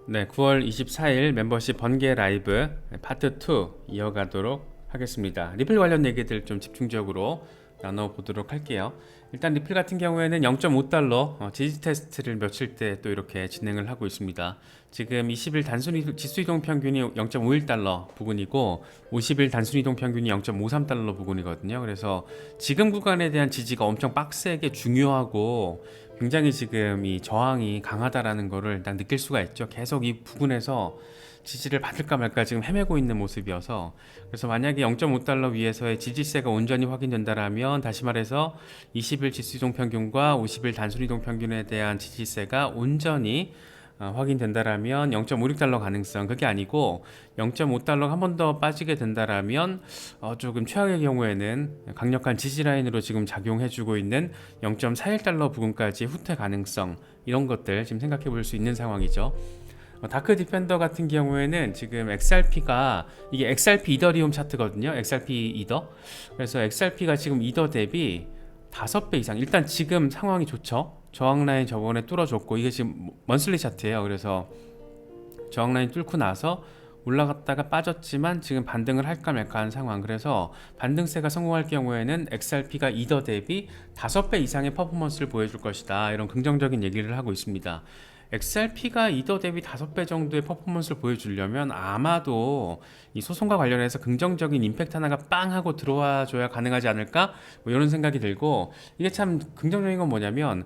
네, 9월 24일 멤버십 번개 라이브 파트 2 이어가도록 하겠습니다. 리플 관련 얘기들 좀 집중적으로 나눠보도록 할게요. 일단 리플 같은 경우에는 0.5달러 지지 테스트를 며칠 때 또 이렇게 진행을 하고 있습니다. 지금 20일 단순 지수이동 평균이 0.51달러 부근이고 50일 단순 이동 평균이 0.53달러 부근이거든요. 그래서 지금 구간에 대한 지지가 엄청 빡세게 중요하고 굉장히 지금 이 저항이 강하다라는 거를 딱 느낄 수가 있죠. 계속 이 부근에서 지지를 받을까 말까 지금 헤매고 있는 모습이어서, 그래서 만약에 0.5달러 위에서의 지지세가 온전히 확인된다라면, 다시 말해서 20일 지수이동 평균과 50일 단순 이동 평균에 대한 지지세가 온전히 확인된다라면 0.56달러 가능성, 그게 아니고 0.5달러 한 번 더 빠지게 된다라면 조금 최악의 경우에는 강력한 지지 라인으로 지금 작용해주고 있는 0.41달러 부근까지 후퇴 가능성, 이런 것들 지금 생각해 볼 수 있는 상황이죠. 다크 디펜더 같은 경우에는 지금 XRP가, 이게 XRP 이더리움 차트거든요. XRP 이더. 그래서 XRP가 지금 이더 대비 5배 이상, 일단 지금 상황이 좋죠. 저항 라인 저번에 뚫어줬고, 이게 지금 먼슬리 차트예요. 그래서 저항 라인 뚫고 나서 올라갔다가 빠졌지만 지금 반등을 할까 말까 하는 상황. 그래서 반등세가 성공할 경우에는 XRP가 이더 대비 5배 이상의 퍼포먼스를 보여줄 것이다, 이런 긍정적인 얘기를 하고 있습니다. XRP가 이더 대비 5배 정도의 퍼포먼스를 보여주려면 아마도 이 소송과 관련해서 긍정적인 임팩트 하나가 빵 하고 들어와 줘야 가능하지 않을까, 뭐 이런 생각이 들고, 이게 참 긍정적인 건 뭐냐면,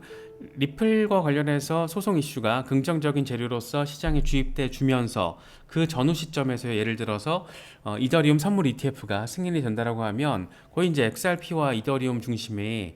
리플과 관련해서 소송 이슈가 긍정적인 재료로서 시장에 주입돼 주면서 그 전후 시점에서 예를 들어서 이더리움 선물 ETF가 승인이 된다라고 하면, 거의 이제 XRP와 이더리움 중심이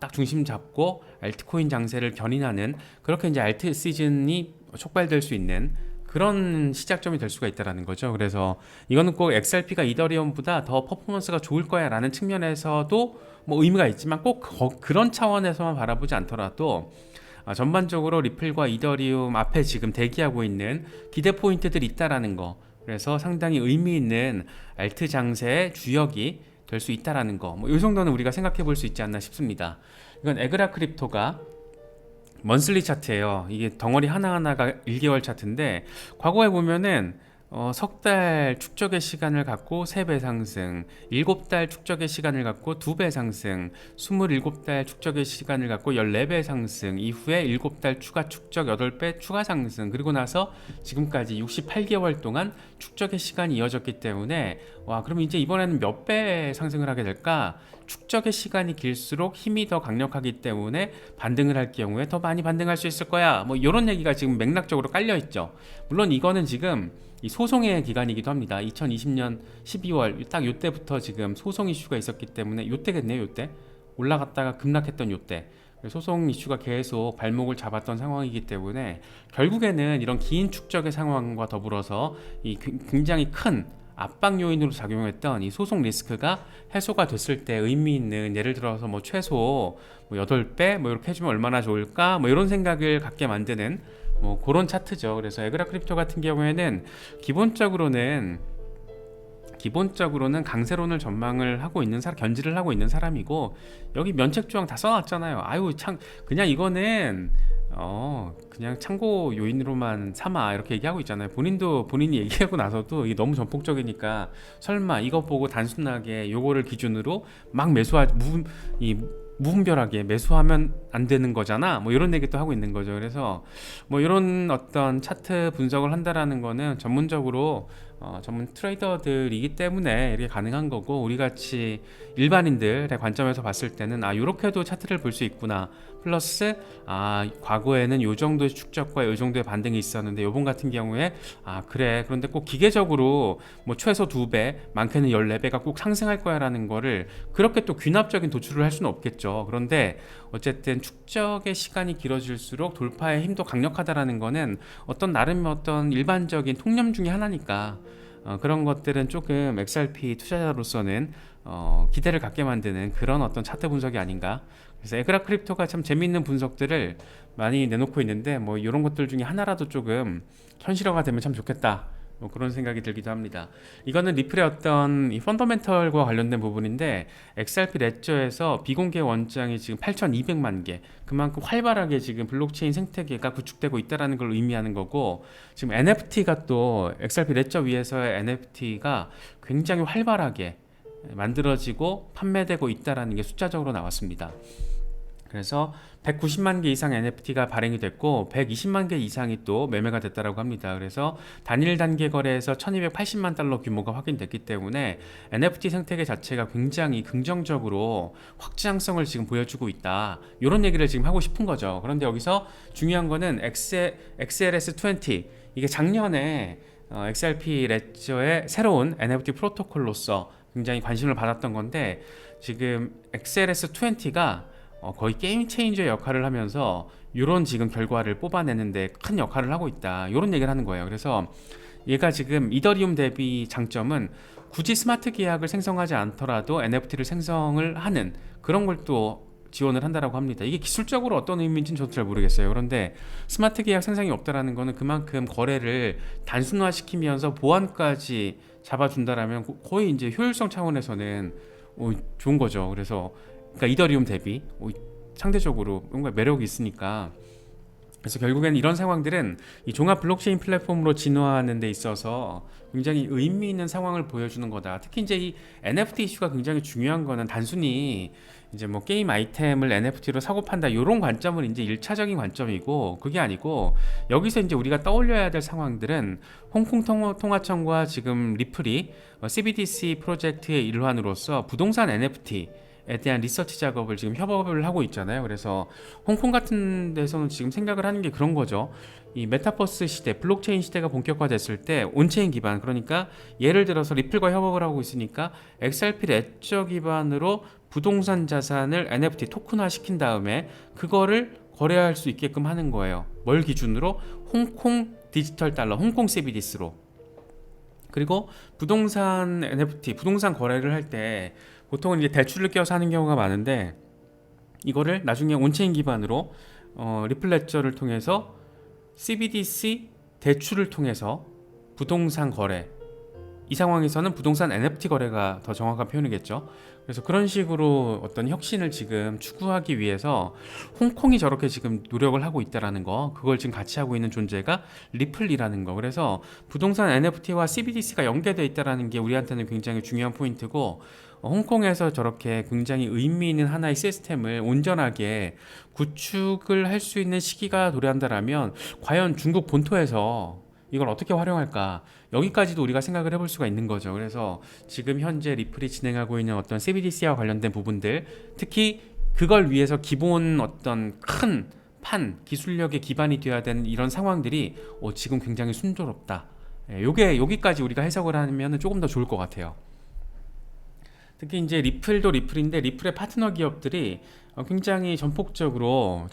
딱 중심 잡고 알트코인 장세를 견인하는, 그렇게 이제 알트 시즌이 촉발될 수 있는 그런 시작점이 될 수가 있다라는 거죠. 그래서 이거는 꼭 XRP가 이더리움보다 더 퍼포먼스가 좋을 거야라는 측면에서도 뭐 의미가 있지만, 꼭 그런 차원에서만 바라보지 않더라도 전반적으로 리플과 이더리움 앞에 지금 대기하고 있는 기대 포인트들이 있다라는 거, 그래서 상당히 의미 있는 알트 장세의 주역이 될 수 있다라는 거, 뭐 이 정도는 우리가 생각해 볼 수 있지 않나 싶습니다. 이건 에그라 크립토가 먼슬리 차트예요. 이게 덩어리 하나하나가 1개월 차트인데, 과거에 보면은 석 달 축적의 시간을 갖고 3배 상승, 7달 축적의 시간을 갖고 2배 상승, 27달 축적의 시간을 갖고 14배 상승, 이후에 7달 추가 축적 8배 추가 상승, 그리고 나서 지금까지 68개월 동안 축적의 시간이 이어졌기 때문에, 와, 그럼 이제 이번에는 몇 배 상승을 하게 될까? 축적의 시간이 길수록 힘이 더 강력하기 때문에 반등을 할 경우에 더 많이 반등할 수 있을 거야, 뭐 이런 얘기가 지금 맥락적으로 깔려 있죠. 물론 이거는 지금 이 소송의 기간이기도 합니다. 2020년 12월 딱 요때부터 지금 소송 이슈가 있었기 때문에, 요때겠네요. 요때 올라갔다가 급락했던 요때 소송 이슈가 계속 발목을 잡았던 상황이기 때문에, 결국에는 이런 긴 축적의 상황과 더불어서 이 굉장히 큰 압박 요인으로 작용했던 이 소송 리스크가 해소가 됐을 때 의미 있는, 예를 들어서 뭐 최소 뭐 8배 뭐 이렇게 해주면 얼마나 좋을까, 뭐 이런 생각을 갖게 만드는 뭐 그런 차트죠. 그래서 에그라 크립토 같은 경우에는 기본적으로는 강세론을 전망을 하고 있는 사람, 견지를 하고 있는 사람이고, 여기 면책 조항 다 써놨잖아요. 아유 참, 그냥 이거는 그냥 참고 요인으로만 삼아, 이렇게 얘기하고 있잖아요. 본인이 얘기하고 나서도 이게 너무 전폭적이니까 설마 이거 보고 단순하게 요거를 기준으로 막 무분별하게 매수하면 안 되는 거잖아, 뭐 이런 얘기도 하고 있는 거죠. 그래서 뭐 이런 어떤 차트 분석을 한다라는 거는 전문적으로 전문 트레이더들이기 때문에 이렇게 가능한 거고, 우리 같이 일반인들의 관점에서 봤을 때는 이렇게도 차트를 볼 수 있구나, 플러스 과거에는 요 정도의 축적과 요 정도의 반등이 있었는데 요번 같은 경우에 그래, 그런데 꼭 기계적으로 뭐 최소 2배 많게는 14배가 꼭 상승할 거야 라는 거를 그렇게 또 귀납적인 도출을 할 수는 없겠죠. 그런데 어쨌든 축적의 시간이 길어질수록 돌파의 힘도 강력하다라는 거는 나름 어떤 일반적인 통념 중에 하나니까, 그런 것들은 조금 XRP 투자자로서는 기대를 갖게 만드는 그런 어떤 차트 분석이 아닌가. 그래서 에그라 크립토가 참 재미있는 분석들을 많이 내놓고 있는데, 뭐 이런 것들 중에 하나라도 조금 현실화가 되면 참 좋겠다, 뭐 그런 생각이 들기도 합니다. 이거는 리플의 어떤 이 펀더멘털과 관련된 부분인데 XRP 레저에서 비공개 원장이 지금 8,200만 개, 그만큼 활발하게 지금 블록체인 생태계가 구축되고 있다는 걸 의미하는 거고, 지금 NFT가 또 XRP 레저 위에서의 NFT가 굉장히 활발하게 만들어지고 판매되고 있다는 게 숫자적으로 나왔습니다. 그래서 190만 개 이상 NFT가 발행이 됐고 120만 개 이상이 또 매매가 됐다고 합니다. 그래서 단일 단계 거래에서 1280만 달러 규모가 확인됐기 때문에 NFT 생태계 자체가 굉장히 긍정적으로 확장성을 지금 보여주고 있다, 이런 얘기를 지금 하고 싶은 거죠. 그런데 여기서 중요한 거는 XLS20, 이게 작년에 XRP 레저의 새로운 NFT 프로토콜로서 굉장히 관심을 받았던 건데, 지금 XLS20가 거의 게임 체인저 역할을 하면서 이런 지금 결과를 뽑아내는데 큰 역할을 하고 있다, 이런 얘기를 하는 거예요. 그래서 얘가 지금 이더리움 대비 장점은 굳이 스마트 계약을 생성하지 않더라도 NFT를 생성을 하는 그런 걸 또 지원을 한다라고 합니다. 이게 기술적으로 어떤 의미인지는 저도 잘 모르겠어요. 그런데 스마트 계약 생성이 없다라는 거는 그만큼 거래를 단순화시키면서 보안까지 잡아준다라면 거의 이제 효율성 차원에서는 좋은 거죠. 그래서 그러니까 이더리움 대비 상대적으로 뭔가 매력이 있으니까. 그래서 결국엔 이런 상황들은 이 종합 블록체인 플랫폼으로 진화하는 데 있어서 굉장히 의미 있는 상황을 보여주는 거다. 특히 이제 이 NFT 이슈가 굉장히 중요한 거는 단순히 이제 뭐 게임 아이템을 NFT로 사고 판다, 이런 관점은 이제 1차적인 관점이고, 그게 아니고 여기서 이제 우리가 떠올려야 될 상황들은 홍콩 통화청과 지금 리플이 CBDC 프로젝트의 일환으로서 부동산 NFT에 대한 리서치 작업을 지금 협업을 하고 있잖아요. 그래서 홍콩 같은 데서는 지금 생각을 하는 게 그런 거죠. 이 메타버스 시대, 블록체인 시대가 본격화됐을 때 온체인 기반, 그러니까 예를 들어서 리플과 협업을 하고 있으니까 XRP 레저 기반으로 부동산 자산을 NFT 토큰화 시킨 다음에 그거를 거래할 수 있게끔 하는 거예요. 뭘 기준으로? 홍콩 디지털 달러, 홍콩 CBDC로. 그리고 부동산 NFT, 부동산 거래를 할 때 보통은 이제 대출을 껴서 하는 경우가 많은데, 이거를 나중에 온체인 기반으로 리플 레저를 통해서 CBDC 대출을 통해서 부동산 거래, 이 상황에서는 부동산 NFT 거래가 더 정확한 표현이겠죠. 그래서 그런 식으로 어떤 혁신을 지금 추구하기 위해서 홍콩이 저렇게 지금 노력을 하고 있다라는 거, 그걸 지금 같이 하고 있는 존재가 리플이라는 거. 그래서 부동산 NFT와 CBDC가 연계되어 있다라는 게 우리한테는 굉장히 중요한 포인트고, 홍콩에서 저렇게 굉장히 의미 있는 하나의 시스템을 온전하게 구축을 할 수 있는 시기가 도래한다라면 과연 중국 본토에서 이걸 어떻게 활용할까, 여기까지도 우리가 생각을 해볼 수가 있는 거죠. 그래서 지금 현재 리플이 진행하고 있는 어떤 CBDC와 관련된 부분들, 특히 그걸 위해서 기본 어떤 큰 판, 기술력의 기반이 되어야 되는 이런 상황들이 지금 굉장히 순조롭다, 요게 여기까지 우리가 해석을 하면 조금 더 좋을 것 같아요. 특히 이제 리플도 리플인데 리플의 파트너 기업들이 굉장히 전폭적으로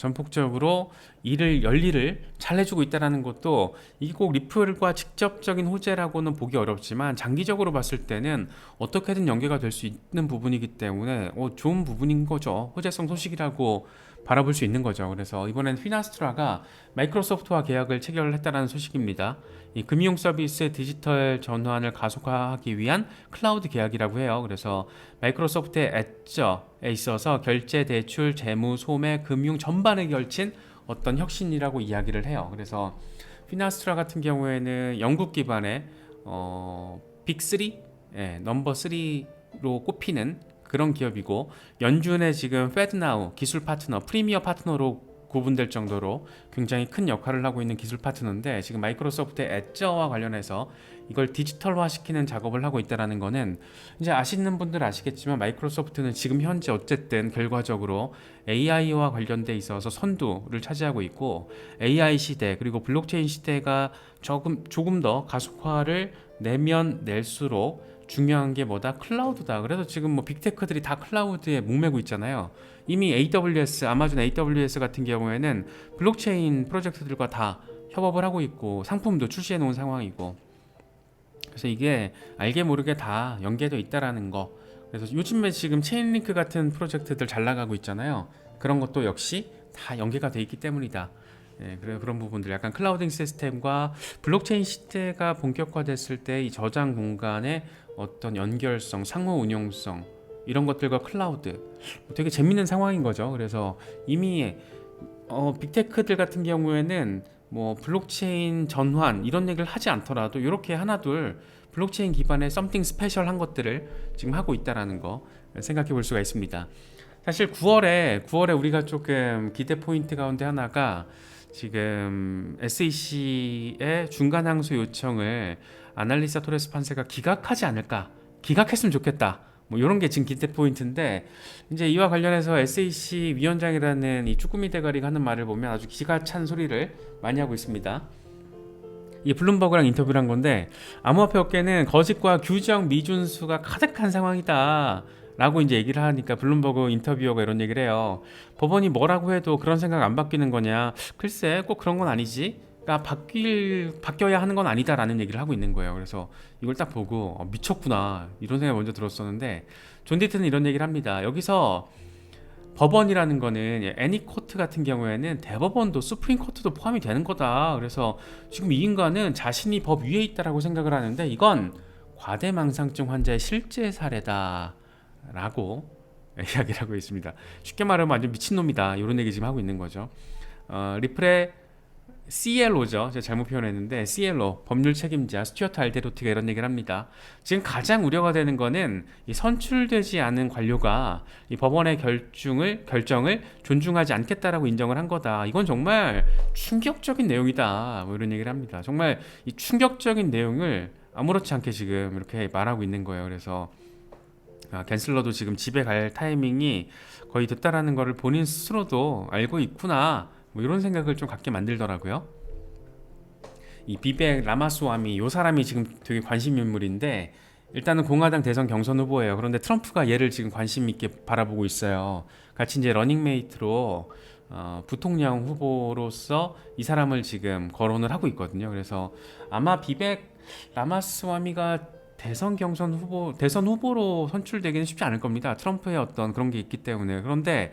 일을 잘 해주고 있다는 것도, 이게 꼭 리플과 직접적인 호재라고는 보기 어렵지만 장기적으로 봤을 때는 어떻게든 연계가 될 수 있는 부분이기 때문에 좋은 부분인 거죠. 호재성 소식이라고 바라볼 수 있는 거죠. 그래서 이번엔 피나스트라가 마이크로소프트와 계약을 체결을 했다는 소식입니다. 이 금융 서비스의 디지털 전환을 가속화하기 위한 클라우드 계약이라고 해요. 그래서 마이크로소프트의 엣저에 있어서 결제, 대출, 재무, 소매, 금융 전반에 걸친 어떤 혁신이라고 이야기를 해요. 그래서 피나스트라 같은 경우에는 영국 기반의 빅3, 넘버 3로 꼽히는 그런 기업이고, 연준의 지금 페드나우 기술 파트너, 프리미어 파트너로 구분될 정도로 굉장히 큰 역할을 하고 있는 기술 파트너인데, 지금 마이크로소프트의 엣저와 관련해서 이걸 디지털화 시키는 작업을 하고 있다는 거는, 이제 아시는 분들 아시겠지만 마이크로소프트는 지금 현재 어쨌든 결과적으로 AI와 관련돼 있어서 선두를 차지하고 있고, AI 시대 그리고 블록체인 시대가 조금 더 가속화를 내면 낼수록 중요한 게 뭐다? 클라우드다. 그래서 지금 뭐 빅테크들이 다 클라우드에 목매고 있잖아요. 이미 AWS, 아마존 AWS 같은 경우에는 블록체인 프로젝트들과 다 협업을 하고 있고 상품도 출시해 놓은 상황이고, 그래서 이게 알게 모르게 다 연계되어 있다라는 거. 그래서 요즘에 지금 체인링크 같은 프로젝트들 잘 나가고 있잖아요. 그런 것도 역시 다 연계가 돼 있기 때문이다. 예, 그런 부분들 약간 클라우딩 시스템과 블록체인 시대가 본격화됐을 때 이 저장 공간의 어떤 연결성, 상호 운용성 이런 것들과 클라우드 되게 재밌는 상황인 거죠. 그래서 이미 빅테크들 같은 경우에는 뭐 블록체인 전환 이런 얘기를 하지 않더라도 이렇게 하나둘 블록체인 기반의 썸띵 스페셜한 것들을 지금 하고 있다라는 거 생각해 볼 수가 있습니다. 사실 9월에 우리가 조금 기대 포인트 가운데 하나가 지금 SEC의 중간 항소 요청을 아날리사 토레스 판세가 기각하지 않을까, 기각했으면 좋겠다, 뭐 이런 게 지금 기대 포인트인데, 이제 이와 관련해서 SEC 위원장이라는 이 쭈꾸미 대가리가 하는 말을 보면 아주 기가 찬 소리를 많이 하고 있습니다. 이 블룸버그랑 인터뷰를 한 건데, 암호화폐 업계는 거짓과 규정 미준수가 가득한 상황이다 라고 이제 얘기를 하니까 블룸버그 인터뷰어가 이런 얘기를 해요. 법원이 뭐라고 해도 그런 생각 안 바뀌는 거냐? 글쎄 꼭 그런 건 아니지. 그러니까 바뀌어야 하는 건 아니다라는 얘기를 하고 있는 거예요. 그래서 이걸 딱 보고 미쳤구나 이런 생각이 먼저 들었었는데, 존 디트는 이런 얘기를 합니다. 여기서 법원이라는 거는 애니코트 같은 경우에는 대법원도 수프림 코트도 포함이 되는 거다. 그래서 지금 이 인간은 자신이 법 위에 있다라고 생각을 하는데 이건 과대망상증 환자의 실제 사례다 라고 이야기를 하고 있습니다. 쉽게 말하면 완전 미친놈이다 이런 얘기 지금 하고 있는 거죠. 리플의 CLO죠. 제가 잘못 표현했는데 CLO 법률 책임자 스튜어트 알데로티가 이런 얘기를 합니다. 지금 가장 우려가 되는 거는 이 선출되지 않은 관료가 이 법원의 결정을 존중하지 않겠다라고 인정을 한 거다. 이건 정말 충격적인 내용이다. 뭐 이런 얘기를 합니다. 정말 이 충격적인 내용을 아무렇지 않게 지금 이렇게 말하고 있는 거예요. 그래서 갠슬러도 지금 집에 갈 타이밍이 거의 됐다라는 거를 본인 스스로도 알고 있구나, 뭐 이런 생각을 좀 갖게 만들더라고요. 이 비백 라마스와미 요 사람이 지금 되게 관심 인물인데, 일단은 공화당 대선 경선 후보예요. 그런데 트럼프가 얘를 지금 관심 있게 바라보고 있어요. 같이 이제 러닝메이트로 부통령 후보로서 이 사람을 지금 거론을 하고 있거든요. 그래서 아마 비백 라마스와미가 대선 후보로 선출되기는 쉽지 않을 겁니다. 트럼프의 어떤 그런 게 있기 때문에. 그런데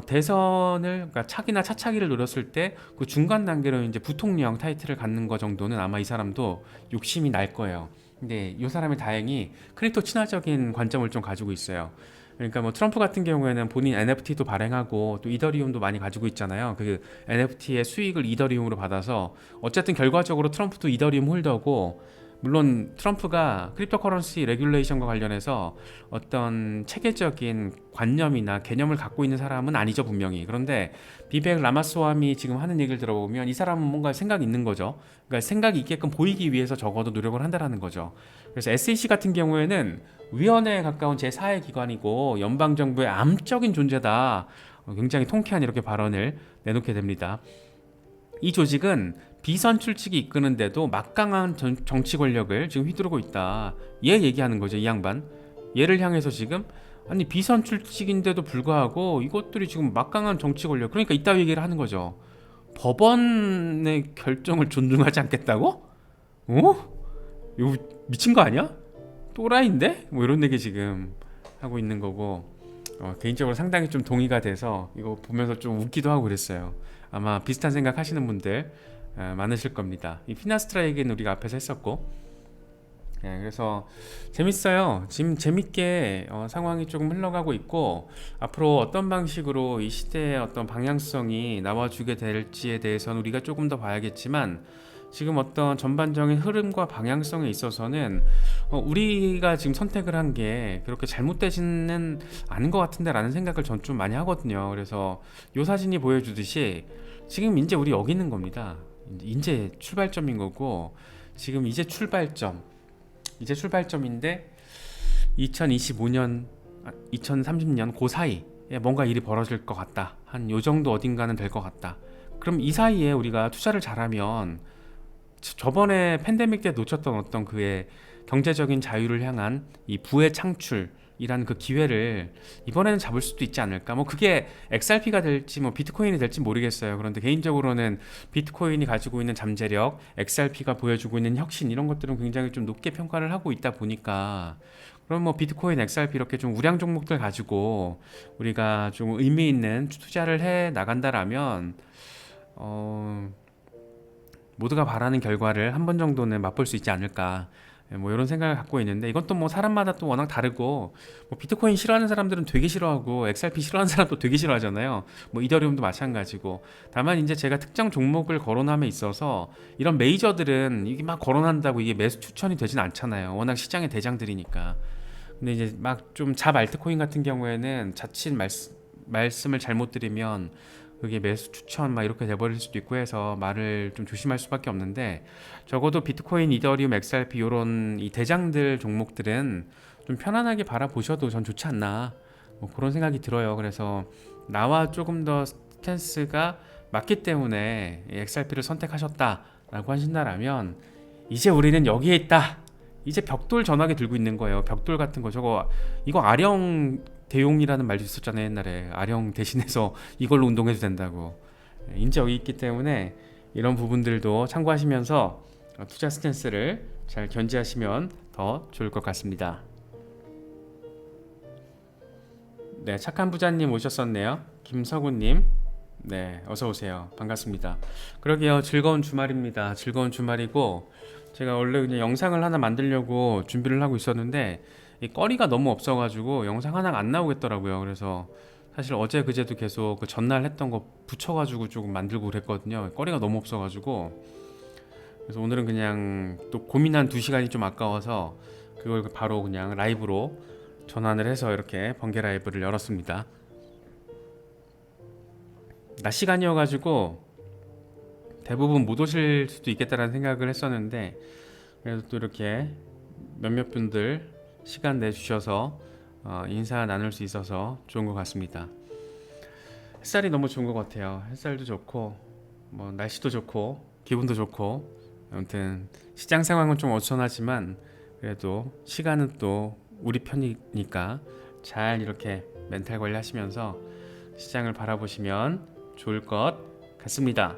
대선을, 그러니까 차기나 차차기를 노렸을 때 그 중간 단계로 이제 부통령 타이틀을 갖는 거 정도는 아마 이 사람도 욕심이 날 거예요. 근데 이 사람이 다행히 크립토 친화적인 관점을 좀 가지고 있어요. 그러니까 뭐 트럼프 같은 경우에는 본인 NFT도 발행하고 또 이더리움도 많이 가지고 있잖아요. 그 NFT의 수익을 이더리움으로 받아서 어쨌든 결과적으로 트럼프도 이더리움 홀더고, 물론 트럼프가 크립토커런시 레귤레이션과 관련해서 어떤 체계적인 관념이나 개념을 갖고 있는 사람은 아니죠, 분명히. 그런데 비백 라마스와미 지금 하는 얘기를 들어보면 이 사람은 뭔가 생각이 있는 거죠. 그러니까 생각이 있게끔 보이기 위해서 적어도 노력을 한다는 거죠. 그래서 SEC 같은 경우에는 위원회에 가까운 제4의 기관이고 연방정부의 암적인 존재다, 굉장히 통쾌한 이렇게 발언을 내놓게 됩니다. 이 조직은 비선 출직이 이끄는데도 막강한 정치 권력을 지금 휘두르고 있다. 얘 얘기하는 거죠, 이 양반. 얘를 향해서 지금 아니 비선 출직인데도 불구하고 이것들이 지금 막강한 정치 권력, 그러니까 이따위 얘기를 하는 거죠. 법원의 결정을 존중하지 않겠다고? 이거 미친 거 아니야? 또라이인데? 뭐 이런 얘기 지금 하고 있는 거고, 개인적으로 상당히 좀 동의가 돼서 이거 보면서 좀 웃기도 하고 그랬어요. 아마 비슷한 생각 하시는 분들 많으실 겁니다. 이 피나스트라 얘기는 우리가 앞에서 했었고, 그래서 재밌어요. 지금 재밌게 상황이 조금 흘러가고 있고, 앞으로 어떤 방식으로 이 시대의 어떤 방향성이 나와주게 될지에 대해서는 우리가 조금 더 봐야겠지만, 지금 어떤 전반적인 흐름과 방향성에 있어서는 우리가 지금 선택을 한 게 그렇게 잘못되지는 않은 것 같은데 라는 생각을 전 좀 많이 하거든요. 그래서 이 사진이 보여주듯이 지금 이제 우리 여기 있는 겁니다. 이제 출발점인 거고, 지금 이제 출발점인데 2025년 2030년 그 사이에 뭔가 일이 벌어질 것 같다, 한 요 정도 어딘가는 될 것 같다. 그럼 이 사이에 우리가 투자를 잘하면 저번에 팬데믹 때 놓쳤던 어떤 그의 경제적인 자유를 향한 이 부의 창출이라는 그 기회를 이번에는 잡을 수도 있지 않을까. 뭐 그게 XRP가 될지 뭐 비트코인이 될지 모르겠어요. 그런데 개인적으로는 비트코인이 가지고 있는 잠재력, XRP가 보여주고 있는 혁신, 이런 것들은 굉장히 좀 높게 평가를 하고 있다 보니까, 그럼 뭐 비트코인, XRP 이렇게 좀 우량 종목들 가지고 우리가 좀 의미 있는 투자를 해 나간다라면 모두가 바라는 결과를 한 번 정도는 맛볼 수 있지 않을까. 뭐 이런 생각을 갖고 있는데 이건 또 뭐 사람마다 또 워낙 다르고 뭐 비트코인 싫어하는 사람들은 되게 싫어하고 XRP 싫어하는 사람도 되게 싫어하잖아요. 뭐 이더리움도 마찬가지고. 다만 이제 제가 특정 종목을 거론함에 있어서 이런 메이저들은 이게 막 거론한다고 이게 매수 추천이 되진 않잖아요. 워낙 시장의 대장들이니까. 근데 이제 막 좀 잡 알트코인 같은 경우에는 자칫 말씀을 잘못 드리면 그게 매수 추천 막 이렇게 돼버릴 수도 있고 해서 말을 좀 조심할 수밖에 없는데, 적어도 비트코인, 이더리움, XRP 이런 이 대장들 종목들은 좀 편안하게 바라보셔도 전 좋지 않나, 뭐 그런 생각이 들어요. 그래서 나와 조금 더 스탠스가 맞기 때문에 XRP를 선택하셨다라고 하신다라면 이제 우리는 여기에 있다, 이제 벽돌 전화기 들고 있는 거예요. 벽돌 같은 거, 저거 이거 아령 대용이라는 말도 있었잖아요. 옛날에 아령 대신해서 이걸로 운동해도 된다고. 이제 여기 있기 때문에 이런 부분들도 참고하시면서 투자 스탠스를 잘 견지하시면 더 좋을 것 같습니다. 네, 착한 부자님 오셨었네요. 김서구님, 네, 어서 오세요. 반갑습니다. 그러게요, 즐거운 주말입니다. 즐거운 주말이고, 제가 원래 그냥 영상을 하나 만들려고 준비를 하고 있었는데 이 거리가 너무 없어가지고 영상 하나가 안 나오겠더라고요. 그래서 사실 어제 그제도 계속 그 전날 했던 거 붙여가지고 조금 만들고 그랬거든요. 거리가 너무 없어가지고. 그래서 오늘은 그냥 또 고민한 2시간이 좀 아까워서 그걸 바로 그냥 라이브로 전환을 해서 이렇게 번개 라이브를 열었습니다. 낮 시간이어가지고 대부분 못 오실 수도 있겠다라는 생각을 했었는데, 그래도 또 이렇게 몇몇 분들 시간 내주셔서 인사 나눌 수 있어서 좋은 것 같습니다. 햇살이 너무 좋은 것 같아요. 햇살도 좋고 뭐 날씨도 좋고 기분도 좋고, 아무튼 시장 상황은 좀 어수선하지만 그래도 시간은 또 우리 편이니까 잘 이렇게 멘탈 관리하시면서 시장을 바라보시면 좋을 것 같습니다.